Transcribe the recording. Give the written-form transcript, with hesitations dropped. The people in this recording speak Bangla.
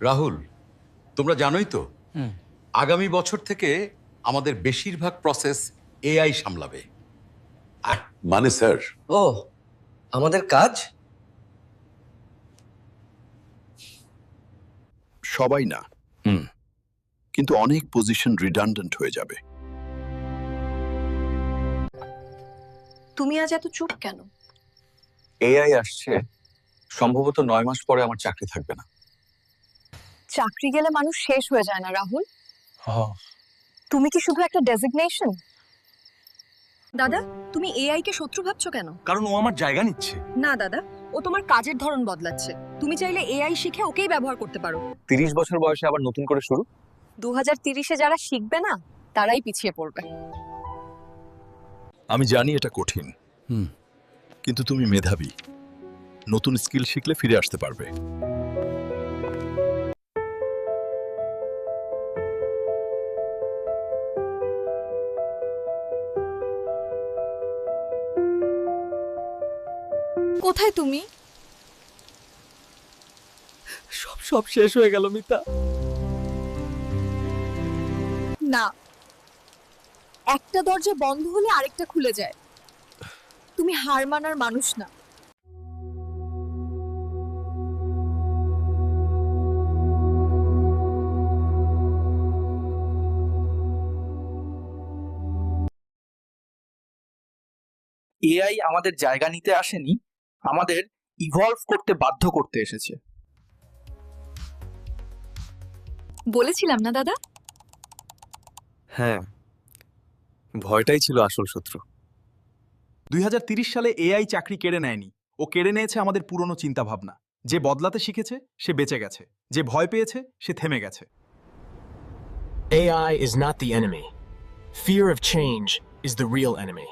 রাহুল, তোমরা জানোই তো আগামী বছর থেকে আমাদের বেশিরভাগ প্রসেস এআই সামলাবে। মানে স্যার, ও আমাদের কাজ সবাই না, কিন্তু অনেক পজিশন রিডান্ডেন্ট হয়ে যাবে। তুমি আজ এত চুপ কেন? এআই আসছে, সম্ভবত 9 মাস পরে আমার চাকরি থাকবে না। চাকরি গেলে মানুষ শেষ হয়ে যায় না রাহুল। তুমি কি শুধু একটা ডেজিগনেশন? দাদা, তুমি এআই কে শত্রু ভাবছো কেন? কারণ ও আমার জায়গা নিচ্ছে। না দাদা, ও তোমার কাজের ধরন বদলাচ্ছে। তুমি চাইলে এআই শিখে ওকেই ব্যবহার করতে পারো। 30 বছর বয়সে আবার নতুন করে শুরু। 2030-এ যারা শিখবে না তারাই পিছিয়ে পড়বে। আমি জানি এটা কঠিন, কিন্তু তুমি মেধাবী, নতুন স্কিল শিখলে ফিরে আসতে পারবে। কোথায় তুমি? সব শেষ হয়ে গেল মিতা। না, একটা দরজা বন্ধ হলে আরেকটা খুলে যায়। তুমি হার মানার মানুষ না। এআই আমাদের জায়গা নিতে আসেনি, আমাদের ইভলভ করতে বাধ্য করতে এসেছে। বলেছিলাম না দাদা? হ্যাঁ, ভয়টাই ছিল আসল শত্রু। 2030 সালে এআই চাকরি কেড়ে নেয়নি, ও কেড়ে নিয়েছে আমাদের পুরনো চিন্তাভাবনা। যে বদলাতে শিখেছে সে বেঁচে গেছে, যে ভয় পেয়েছে সে থেমে গেছে। AI is not the enemy. Fear of change is the real enemy.